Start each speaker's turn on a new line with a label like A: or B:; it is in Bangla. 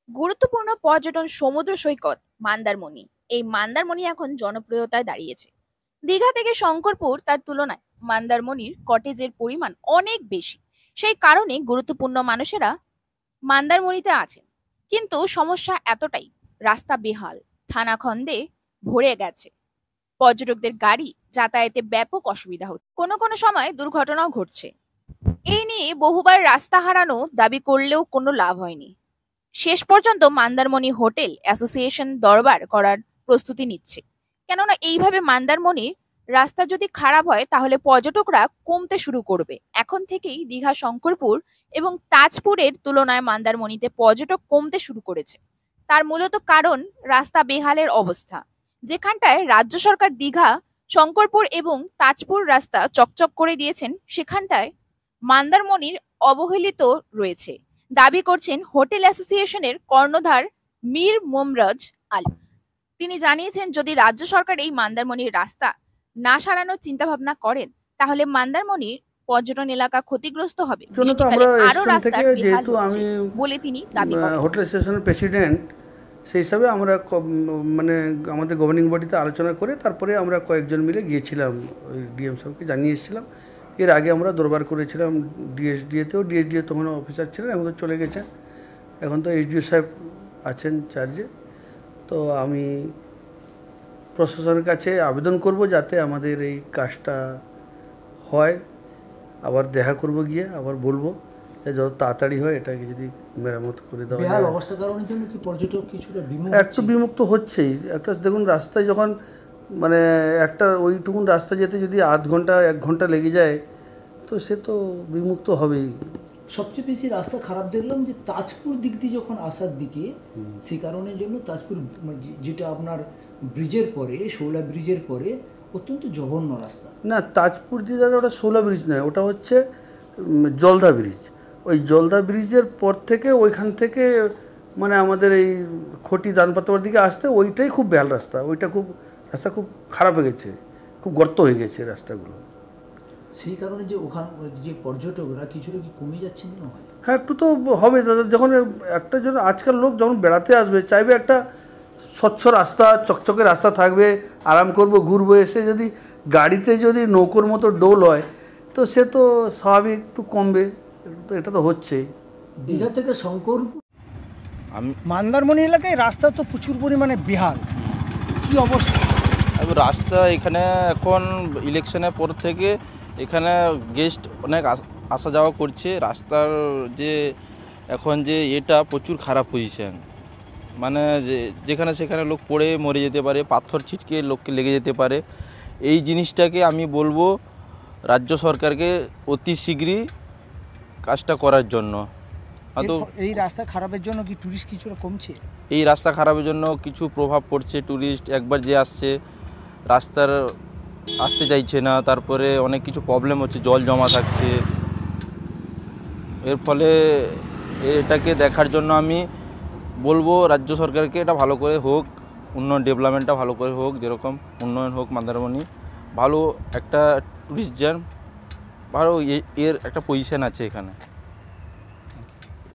A: গুরুত্বপূর্ণ পর্যটন সমুদ্র সৈকত মন্দারমণি। এই মন্দারমণি এখন জনপ্রিয়তায় দাঁড়িয়েছে। দীঘা থেকে শঙ্করপুর তার তুলনায় মন্দারমণির কটেজের পরিমাণ অনেক বেশি। সেই কারণে গুরুত্বপূর্ণ মানুষেরা মন্দারমণিতে আছেন। কিন্তু সমস্যা এতটাই, রাস্তা বেহাল, খানাখন্দে ভরে গেছে, পর্যটকদের গাড়ি যাতায়াতে ব্যাপক অসুবিধা হচ্ছে, কোনো কোনো সময় দুর্ঘটনাও ঘটছে। এই নিয়ে বহুবার রাস্তা হারানো দাবি করলেও কোনো লাভ হয়নি। শেষ পর্যন্ত মন্দারমণি হোটেল অ্যাসোসিয়েশন দরবার করার প্রস্তুতি নিচ্ছে। কেননা এইভাবে মন্দারমণির রাস্তা যদি খারাপ হয় তাহলে পর্যটকরা কমতে শুরু করবে। এখন থেকেই দীঘা, শঙ্করপুর এবং তাজপুরের তুলনায় মন্দারমণিতে পর্যটক কমতে শুরু করেছে। তার মূলত কারণ রাস্তা বেহালের অবস্থা। যেখানটায় রাজ্য সরকার দীঘা, শঙ্করপুর এবং তাজপুর রাস্তা চকচক করে দিয়েছেন, সেখানটায় মন্দারমণির অবহেলিত রয়েছে, দাবি করছেন হোটেল অ্যাসোসিয়েশনের কর্ণধার মীর মোমরাজ আলী। তিনি জানিয়েছেন, যদি রাজ্য সরকার এই মন্দারমণির রাস্তা না সারানোর চিন্তা ভাবনা করেন তাহলে মন্দারমণির পর্যটন এলাকা ক্ষতিগ্রস্ত হবে,
B: জন্য তো
A: বৃষ্টিকালে
B: আমরা
A: আরো
B: স্টেশন
A: রাস্তা
B: থেকে,
A: বেহাল
B: যেহেতু
A: হচ্ছে
B: আমি
A: বলে তিনি দাবি করেন।
B: হোটেল স্টেশনের প্রেসিডেন্ট, সেই হিসাবে আমরা মানে আমাদের গভর্নিং বডিতে আলোচনা করে তারপরে আমরা কয়েকজন মিলে গিয়েছিলাম, ওই ডিএম সাহেবকে জানিয়ে এসেছিলাম। এর আগে আমরা দরবার করেছিলাম ডিএসডিএ তখন অফিসার ছিলেন, এখন তো চলে গেছেন। এখন তো এইচডিও সাহেব আছেন চার্জে। তো আমি প্রশাসনের কাছে আবেদন করব যাতে আমাদের এই কাজটা হয়। আবার দেখা করব, গিয়ে আবার বলবো যে যত তাড়াতাড়ি হয় এটাকে যদি মেরামত করে দেওয়া যায়।
C: বেহাল অবস্থার কারণে জন্য কি পর্যটক কিছুটা
B: একটু বিমুক্ত হচ্ছেই। একটা দেখুন, রাস্তায় যখন মানে একটা ওইটুকুন রাস্তা যেতে যদি আধ ঘন্টা 1 ঘন্টা লেগে যায়, তো সে তো বিমুক্ত হবেই।
C: সবচেয়ে বেশি রাস্তা খারাপ দেখলাম যে তাজপুর দিক দিয়ে যখন আসার দিকে, সেই কারণের জন্য তাজপুর যেটা আপনার ব্রিজের পরে, শৌলা ব্রিজের পরে অত্যন্ত জঘন্য রাস্তা।
B: না, তাজপুর দিয়ে দাদা ওটা শোলা ব্রিজ নয়, ওটা হচ্ছে জলদা ব্রিজ। ওই জলদা ব্রিজের পর থেকে ওইখান থেকে মানে আমাদের এই খটি দানপাতার দিকে আসতে ওইটাই খুব বেহাল রাস্তা। ওইটা খুব রাস্তা খুব খারাপ হয়ে গেছে, খুব গর্ত হয়ে গেছে রাস্তাগুলো।
C: সেই কারণে যে ওখান যে পর্যটকরা কিছুটা কি কমে যাচ্ছে মনে হয়?
B: হ্যাঁ, একটু তো হবে দাদা। যখন একটা জন্য আজকাল লোক যখন বেড়াতে আসবে চাইবে একটা স্বচ্ছ রাস্তা, চকচকে রাস্তা থাকবে, আরাম করব, ঘুরবো। এসে যদি গাড়িতে যদি নৌকোর মতো ডোল হয় তো সে তো স্বাভাবিক একটু কমবে। তো এটা তো হচ্ছেই।
C: দীঘা থেকে শঙ্কর
D: আমি
E: মন্দারমণি এলাকায় রাস্তা তো প্রচুর পরিমাণে বেহাল। কি অবস্থা?
D: রাস্তা এখানে এখন ইলেকশনের পর থেকে এখানে গেস্ট অনেক আসা যাওয়া করছে। রাস্তার যে এখন যে এটা প্রচুর খারাপ পজিশন, মানে যেখানে সেখানে লোক পড়ে মরে যেতে পারে, পাথর ছিটকে লোককে লেগে যেতে পারে। এই জিনিসটাকে আমি বলবো রাজ্য সরকারকে অতি শীঘ্রই কাজটা করার জন্য।
E: এই রাস্তা খারাপের জন্য কি টুরিস্ট কিছুটা কমছে?
D: এই রাস্তা খারাপের জন্য কিছু প্রভাব পড়ছে। ট্যুরিস্ট একবার যে আসছে রাস্তার আসতে চাইছে না, তারপরে অনেক কিছু প্রবলেম হচ্ছে, জল জমা থাকছে। এর ফলে এটাকে দেখার জন্য আমি বলবো রাজ্য সরকারকে এটা ভালো করে হোক, উন্নয়ন ডেভেলপমেন্টটা ভালো করে হোক, যেরকম উন্নয়ন হোক মন্দারমণি, ভালো একটা ট্যুরিস্ট যান, ভালো এর একটা পজিশন আছে এখানে।